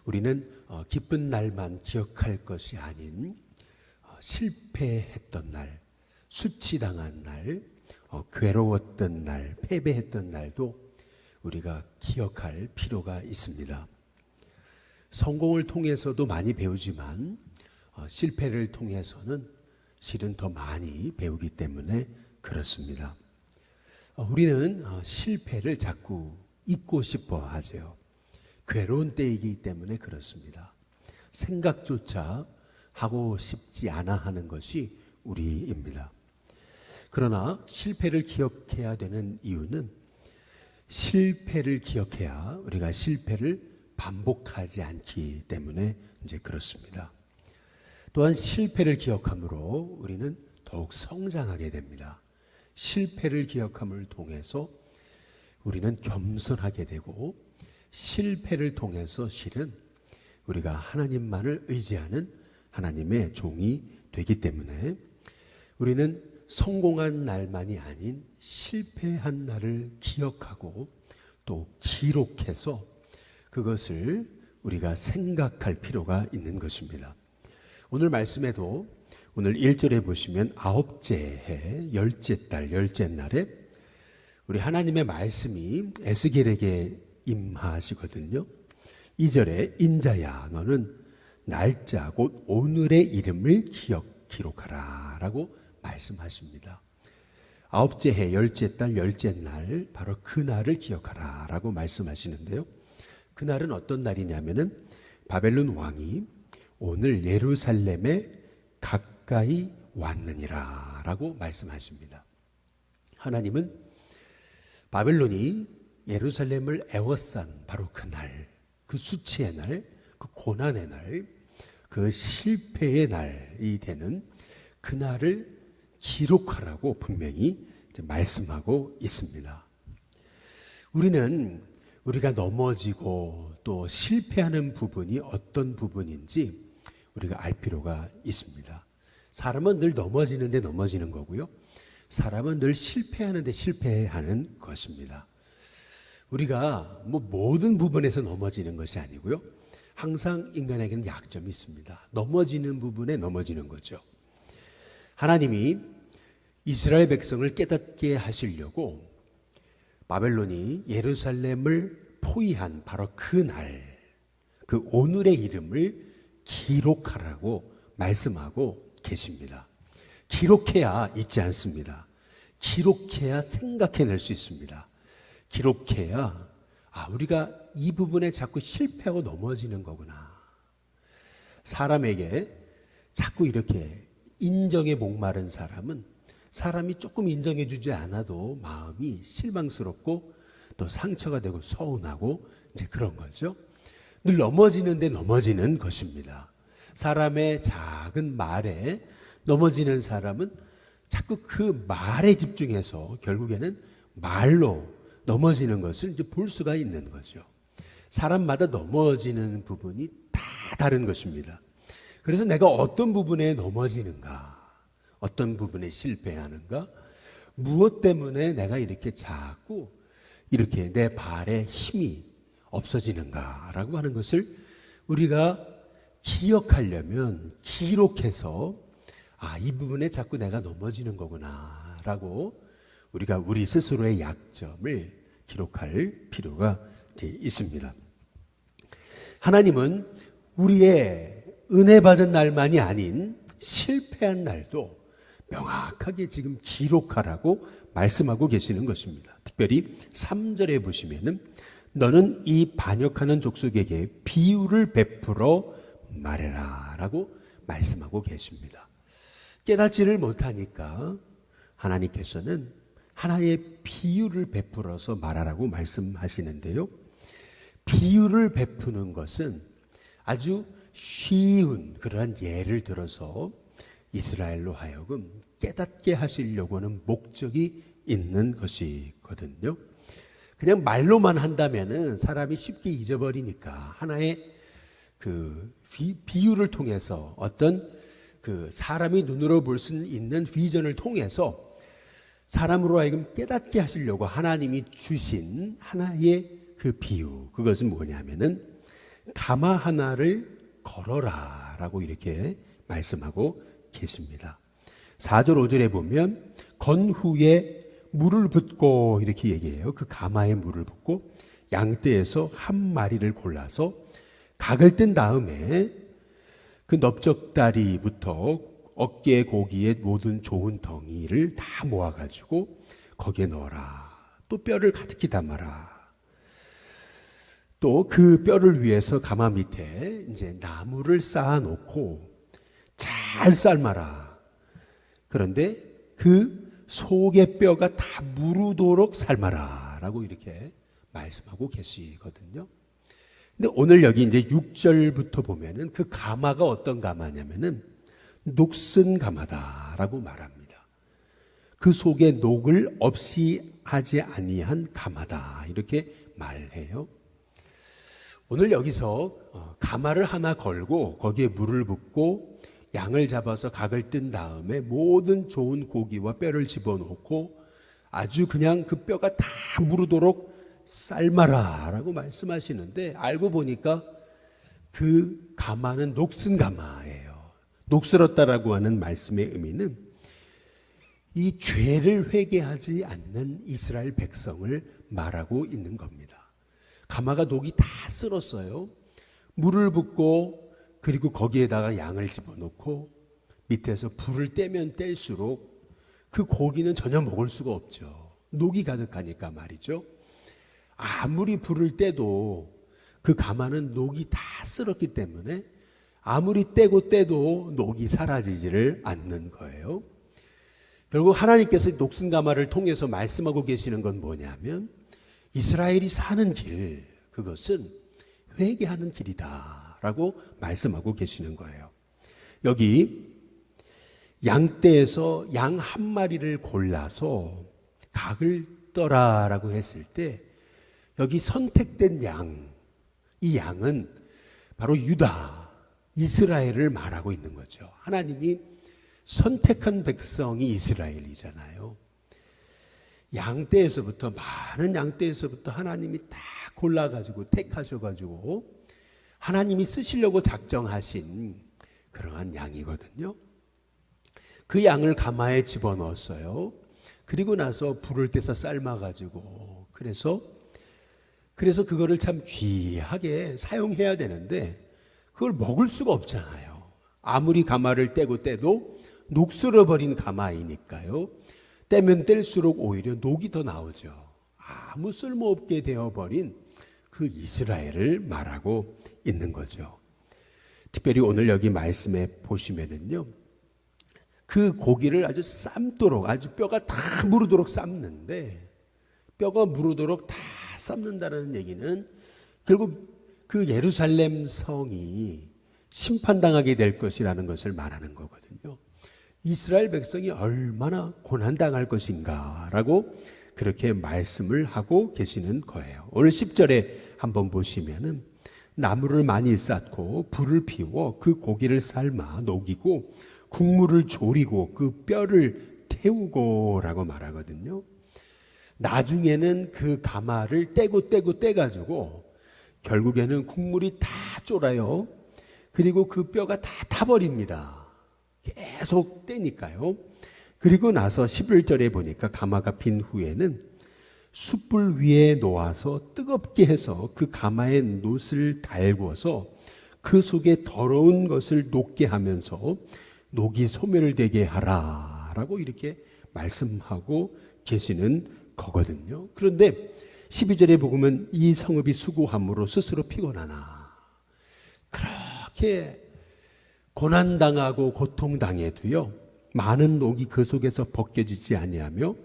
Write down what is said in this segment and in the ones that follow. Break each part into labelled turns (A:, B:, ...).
A: 우리는 기쁜 날만 기억할 것이 아닌 실패했던 날, 수치당한 날, 괴로웠던 날, 패배했던 날도 우리가 기억할 필요가 있습니다. 성공을 통해서도 많이 배우지만 실패를 통해서는 실은 더 많이 배우기 때문에 그렇습니다. 우리는 실패를 자꾸 잊고 싶어 하죠. 괴로운 때이기 때문에 그렇습니다. 생각조차 하고 싶지 않아 하는 것이 우리입니다. 그러나 실패를 기억해야 되는 이유는 실패를 기억해야 우리가 실패를 반복하지 않기 때문에 이제 그렇습니다. 또한 실패를 기억함으로 우리는 더욱 성장하게 됩니다. 실패를 기억함을 통해서 우리는 겸손하게 되고 실패를 통해서 실은 우리가 하나님만을 의지하는 하나님의 종이 되기 때문에 우리는 성공한 날만이 아닌 실패한 날을 기억하고 또 기록해서 그것을 우리가 생각할 필요가 있는 것입니다. 오늘 말씀에도 오늘 1절에 보시면 9째 해, 10째 달, 10째 날에 우리 하나님의 말씀이 에스겔에게 임하시거든요. 2절에 인자야 너는 날짜 곧 오늘의 이름을 기록하라 라고 말씀하십니다. 9째 해, 10째 달, 10째 날 바로 그 날을 기억하라 라고 말씀하시는데요. 그날은 어떤 날이냐면은 바벨론 왕이 오늘 예루살렘에 가까이 왔느니라 라고 말씀하십니다. 하나님은 바벨론이 예루살렘을 애워싼 바로 그 날, 그 수치의 날, 그 고난의 날, 그 실패의 날이 되는 그 날을 기록하라고 분명히 말씀하고 있습니다. 우리가 넘어지고 또 실패하는 부분이 어떤 부분인지 우리가 알 필요가 있습니다. 사람은 늘 넘어지는데 넘어지는 거고요. 사람은 늘 실패하는데 실패하는 것입니다. 우리가 모든 부분에서 넘어지는 것이 아니고요. 항상 인간에게는 약점이 있습니다. 넘어지는 부분에 넘어지는 거죠. 하나님이 이스라엘 백성을 깨닫게 하시려고 바벨론이 예루살렘을 포위한 바로 그 날, 그 오늘의 이름을 기록하라고 말씀하고 계십니다. 기록해야 잊지 않습니다. 기록해야 생각해낼 수 있습니다. 기록해야 우리가 이 부분에 자꾸 실패하고 넘어지는 거구나. 사람에게 자꾸 이렇게 인정에 목마른 사람은 사람이 조금 인정해 주지 않아도 마음이 실망스럽고 또 상처가 되고 서운하고 이제 그런 거죠. 늘 넘어지는데 넘어지는 것입니다. 사람의 작은 말에 넘어지는 사람은 자꾸 그 말에 집중해서 결국에는 말로 넘어지는 것을 이제 볼 수가 있는 거죠. 사람마다 넘어지는 부분이 다 다른 것입니다. 그래서 내가 어떤 부분에 넘어지는가, 어떤 부분에 실패하는가, 무엇 때문에 내가 이렇게 자꾸 이렇게 내 발에 힘이 없어지는가라고 하는 것을 우리가 기억하려면 기록해서 이 부분에 자꾸 내가 넘어지는 거구나라고 우리가 우리 스스로의 약점을 기록할 필요가 있습니다. 하나님은 우리의 은혜 받은 날만이 아닌 실패한 날도 명확하게 지금 기록하라고 말씀하고 계시는 것입니다. 특별히 3절에 보시면은 너는 이 반역하는 족속에게 비유를 베풀어 말해라 라고 말씀하고 계십니다. 깨닫지를 못하니까 하나님께서는 하나의 비유를 베풀어서 말하라고 말씀하시는데요. 비유를 베푸는 것은 아주 쉬운 그러한 예를 들어서 이스라엘로 하여금 깨닫게 하시려고 하는 목적이 있는 것이거든요. 그냥 말로만 한다면은 사람이 쉽게 잊어버리니까 하나의 그 비유를 통해서 어떤 그 사람이 눈으로 볼 수 있는 비전을 통해서 사람으로 하여금 깨닫게 하시려고 하나님이 주신 하나의 그 비유, 그것은 뭐냐면은 가마 하나를 걸어라 라고 이렇게 말씀하고 계십니다. 4절 5절에 보면 건 후에 물을 붓고 이렇게 얘기해요. 그 가마에 물을 붓고 양떼에서 한 마리를 골라서 각을 뜬 다음에 그 넓적다리부터 어깨 고기의 모든 좋은 덩이를 다 모아가지고 거기에 넣어라. 또 뼈를 가득히 담아라. 또 그 뼈를 위해서 가마 밑에 이제 나무를 쌓아놓고 잘 삶아라. 그런데 그 속의 뼈가 다 무르도록 삶아라. 라고 이렇게 말씀하고 계시거든요. 근데 오늘 여기 이제 6절부터 보면은 그 가마가 어떤 가마냐면은 녹슨 가마다라고 말합니다. 그 속에 녹을 없이 하지 아니한 가마다 이렇게 말해요. 오늘 여기서 가마를 하나 걸고 거기에 물을 붓고 양을 잡아서 각을 뜬 다음에 모든 좋은 고기와 뼈를 집어넣고 아주 그냥 그 뼈가 다 무르도록 삶아라 라고 말씀하시는데 알고 보니까 그 가마는 녹슨 가마예요. 녹슬었다라고 하는 말씀의 의미는 이 죄를 회개하지 않는 이스라엘 백성을 말하고 있는 겁니다. 가마가 녹이 다 쓸었어요. 물을 붓고 그리고 거기에다가 양을 집어넣고 밑에서 불을 떼면 뗄수록 그 고기는 전혀 먹을 수가 없죠. 녹이 가득하니까 말이죠. 아무리 불을 떼도 그 가마는 녹이 다 쓸었기 때문에 아무리 떼도 녹이 사라지지를 않는 거예요. 결국 하나님께서 녹슨 가마를 통해서 말씀하고 계시는 건 뭐냐면 이스라엘이 사는 길, 그것은 회개하는 길이다 라고 말씀하고 계시는 거예요. 여기 양떼에서 양 한 마리를 골라서 각을 떠라 라고 했을 때 여기 선택된 양, 이 양은 바로 유다, 이스라엘을 말하고 있는 거죠. 하나님이 선택한 백성이 이스라엘이잖아요. 양떼에서부터 많은 양떼에서부터 하나님이 다 골라가지고 택하셔가지고 하나님이 쓰시려고 작정하신 그러한 양이거든요. 그 양을 가마에 집어넣었어요. 그리고 나서 불을 떼서 삶아가지고 그래서 그거를 참 귀하게 사용해야 되는데 그걸 먹을 수가 없잖아요. 아무리 가마를 떼도 녹슬어버린 가마이니까요. 떼면 뗄수록 오히려 녹이 더 나오죠. 아무 쓸모없게 되어버린 그 이스라엘을 말하고 있는 거죠. 특별히 오늘 여기 말씀에 보시면은요, 그 고기를 아주 삶도록 아주 뼈가 다 무르도록 삶는데 뼈가 무르도록 다 삶는다는 얘기는 결국 그 예루살렘 성이 심판당하게 될 것이라는 것을 말하는 거거든요. 이스라엘 백성이 얼마나 고난당할 것인가라고 그렇게 말씀을 하고 계시는 거예요. 오늘 10절에 한번 보시면은 나무를 많이 쌓고 불을 피워 그 고기를 삶아 녹이고 국물을 졸이고 그 뼈를 태우고 라고 말하거든요. 나중에는 그 가마를 떼가지고 결국에는 국물이 다 쫄아요. 그리고 그 뼈가 다 타버립니다. 계속 떼니까요. 그리고 나서 11절에 보니까 가마가 빈 후에는 숯불 위에 놓아서 뜨겁게 해서 그 가마에 놋을 달궈서 그 속에 더러운 것을 녹게 하면서 녹이 소멸되게 하라 라고 이렇게 말씀하고 계시는 거거든요. 그런데 12절에 보면 이 성읍이 수고함으로 스스로 피곤하나 그렇게 고난당하고 고통당해도요 많은 녹이 그 속에서 벗겨지지 아니하며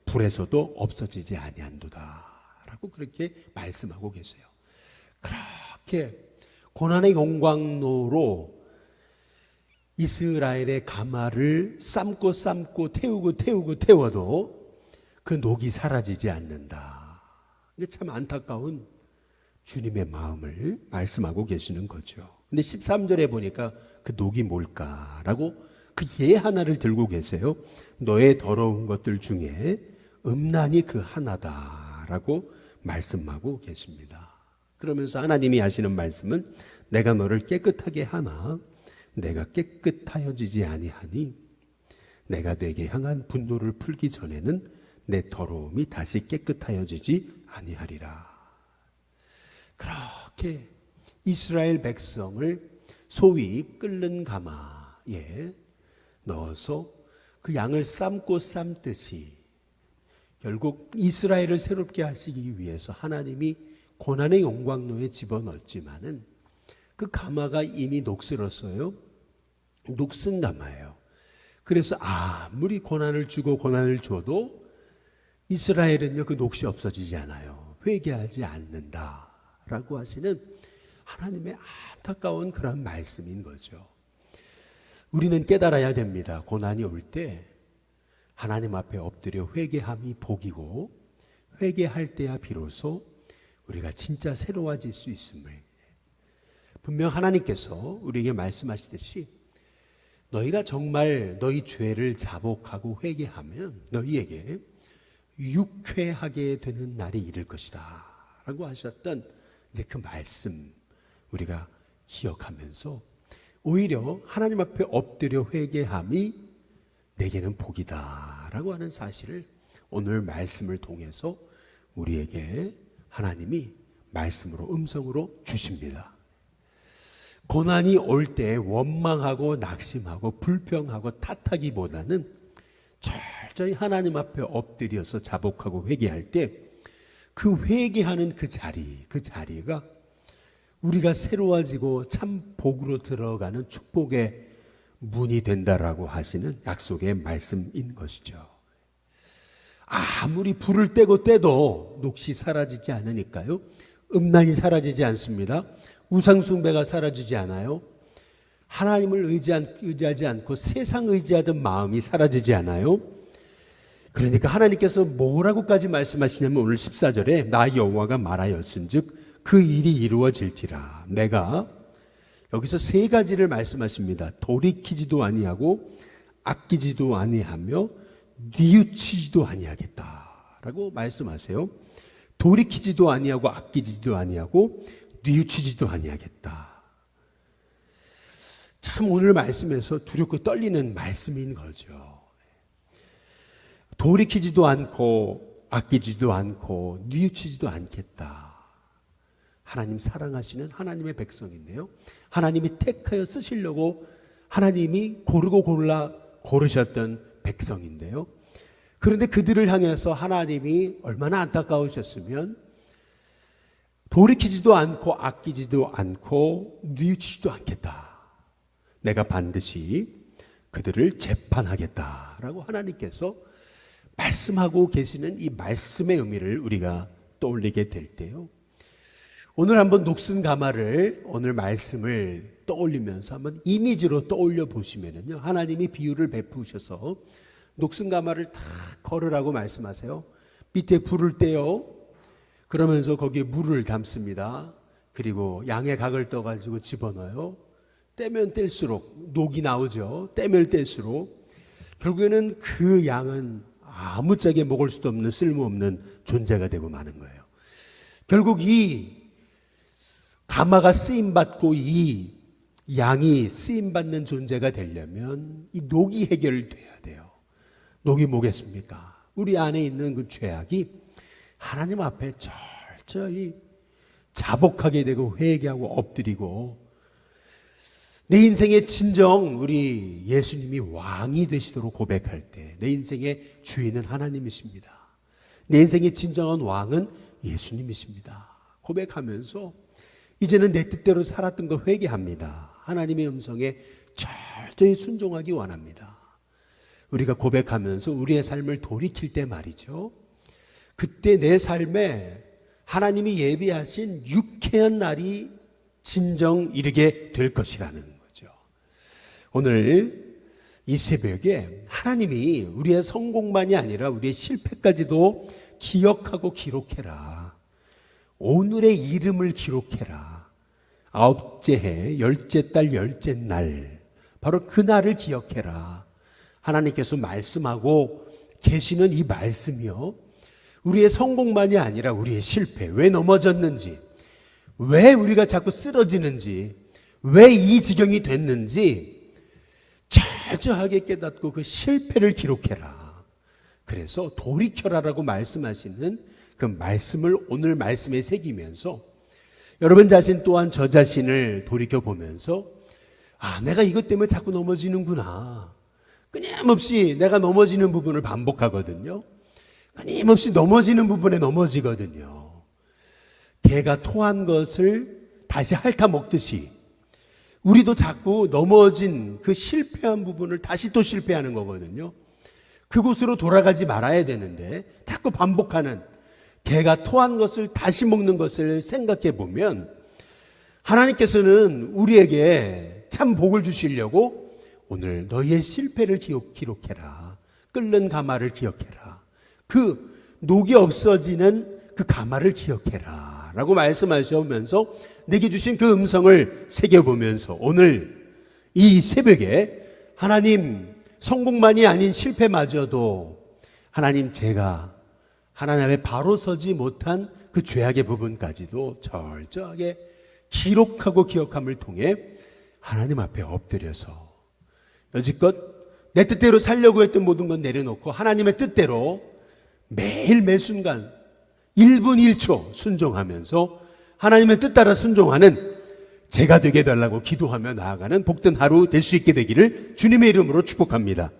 A: 불에서도 없어지지 아니한도다 라고 그렇게 말씀하고 계세요. 그렇게 고난의 영광로로 이스라엘의 가마를 삶고 태워도 그 녹이 사라지지 않는다. 이게 참 안타까운 주님의 마음을 말씀하고 계시는 거죠. 근데 13절에 보니까 그 녹이 뭘까라고 그 예 하나를 들고 계세요. 너의 더러운 것들 중에 음란이 그 하나다라고 말씀하고 계십니다. 그러면서 하나님이 하시는 말씀은 내가 너를 깨끗하게 하나 내가 깨끗하여지지 아니하니 내가 내게 향한 분노를 풀기 전에는 내 더러움이 다시 깨끗하여지지 아니하리라. 그렇게 이스라엘 백성을 소위 끓는 가마에 넣어서 그 양을 삶고 삶듯이 결국 이스라엘을 새롭게 하시기 위해서 하나님이 고난의 용광로에 집어넣었지만은 그 가마가 이미 녹슬었어요. 녹슨 가마예요. 그래서 아무리 고난을 주고 고난을 줘도 이스라엘은요 그 녹이 없어지지 않아요. 회개하지 않는다라고 하시는 하나님의 안타까운 그런 말씀인 거죠. 우리는 깨달아야 됩니다. 고난이 올 때 하나님 앞에 엎드려 회개함이 복이고 회개할 때야 비로소 우리가 진짜 새로워질 수 있음을 분명 하나님께서 우리에게 말씀하시듯이 너희가 정말 너희 죄를 자복하고 회개하면 너희에게 유쾌하게 되는 날이 이를 것이다 라고 하셨던 이제 그 말씀 우리가 기억하면서 오히려 하나님 앞에 엎드려 회개함이 내게는 복이다 라고 하는 사실을 오늘 말씀을 통해서 우리에게 하나님이 말씀으로 음성으로 주십니다. 고난이 올 때 원망하고 낙심하고 불평하고 탓하기보다는 철저히 하나님 앞에 엎드려서 자복하고 회개할 때 그 회개하는 그 자리가 우리가 새로워지고 참 복으로 들어가는 축복의 문이 된다라고 하시는 약속의 말씀인 것이죠. 아무리 불을 떼도 녹시 사라지지 않으니까요. 음란이 사라지지 않습니다. 우상숭배가 사라지지 않아요. 하나님을 의지하지 않고 세상 의지하던 마음이 사라지지 않아요. 그러니까 하나님께서 뭐라고까지 말씀하시냐면 오늘 14절에 나 여호와가 말하였은즉 그 일이 이루어질지라. 내가 여기서 세 가지를 말씀하십니다. 돌이키지도 아니하고 아끼지도 아니하며 뉘우치지도 아니하겠다라고 말씀하세요. 돌이키지도 아니하고 아끼지도 아니하고 뉘우치지도 아니하겠다. 참 오늘 말씀에서 두렵고 떨리는 말씀인 거죠. 돌이키지도 않고 아끼지도 않고 뉘우치지도 않겠다. 하나님 사랑하시는 하나님의 백성인데요. 하나님이 택하여 쓰시려고 하나님이 고르고 골라 고르셨던 백성인데요. 그런데 그들을 향해서 하나님이 얼마나 안타까우셨으면 돌이키지도 않고 아끼지도 않고 뉘우치지도 않겠다. 내가 반드시 그들을 재판하겠다라고 하나님께서 말씀하고 계시는 이 말씀의 의미를 우리가 떠올리게 될 때요. 오늘 한번 녹슨 가마를 오늘 말씀을 떠올리면서 한번 이미지로 떠올려 보시면은요. 하나님이 비유를 베푸셔서 녹슨 가마를 다 걸으라고 말씀하세요. 밑에 불을 떼요. 그러면서 거기에 물을 담습니다. 그리고 양의 각을 떠가지고 집어넣어요. 떼면 뗄수록 녹이 나오죠. 떼면 뗄수록 결국에는 그 양은 아무짝에 먹을 수도 없는 쓸모없는 존재가 되고 마는 거예요. 결국 이 가마가 쓰임받고 이 양이 쓰임받는 존재가 되려면 이 녹이 해결돼야 돼요. 녹이 뭐겠습니까? 우리 안에 있는 그 죄악이 하나님 앞에 철저히 자복하게 되고 회개하고 엎드리고 내 인생의 진정 우리 예수님이 왕이 되시도록 고백할 때 내 인생의 주인은 하나님이십니다. 내 인생의 진정한 왕은 예수님이십니다. 고백하면서 이제는 내 뜻대로 살았던 거 회개합니다. 하나님의 음성에 철저히 순종하기 원합니다. 우리가 고백하면서 우리의 삶을 돌이킬 때 말이죠. 그때 내 삶에 하나님이 예비하신 유쾌한 날이 진정 이르게 될 것이라는 거죠. 오늘 이 새벽에 하나님이 우리의 성공만이 아니라 우리의 실패까지도 기억하고 기록해라. 오늘의 이름을 기록해라. 9째 해, 10째 달, 10째 날, 바로 그 날을 기억해라. 하나님께서 말씀하고 계시는 이 말씀이요. 우리의 성공만이 아니라 우리의 실패, 왜 넘어졌는지, 왜 우리가 자꾸 쓰러지는지, 왜 이 지경이 됐는지 철저하게 깨닫고 그 실패를 기록해라. 그래서 돌이켜라라고 말씀하시는 그 말씀을 오늘 말씀에 새기면서 여러분 자신 또한 저 자신을 돌이켜보면서 내가 이것 때문에 자꾸 넘어지는구나. 끊임없이 내가 넘어지는 부분을 반복하거든요. 끊임없이 넘어지는 부분에 넘어지거든요. 개가 토한 것을 다시 핥아 먹듯이 우리도 자꾸 넘어진 그 실패한 부분을 다시 또 실패하는 거거든요. 그곳으로 돌아가지 말아야 되는데 자꾸 반복하는 개가 토한 것을 다시 먹는 것을 생각해 보면 하나님께서는 우리에게 참 복을 주시려고 오늘 너희의 실패를 기록해라. 끓는 가마를 기억해라. 그 녹이 없어지는 그 가마를 기억해라 라고 말씀하시면서 내게 주신 그 음성을 새겨보면서 오늘 이 새벽에 하나님, 성공만이 아닌 실패마저도 하나님, 제가 하나님 앞에 바로 서지 못한 그 죄악의 부분까지도 철저하게 기록하고 기억함을 통해 하나님 앞에 엎드려서 여지껏 내 뜻대로 살려고 했던 모든 건 내려놓고 하나님의 뜻대로 매일 매순간 1분 1초 순종하면서 하나님의 뜻 따라 순종하는 제가 되게 해달라고 기도하며 나아가는 복된 하루 될 수 있게 되기를 주님의 이름으로 축복합니다.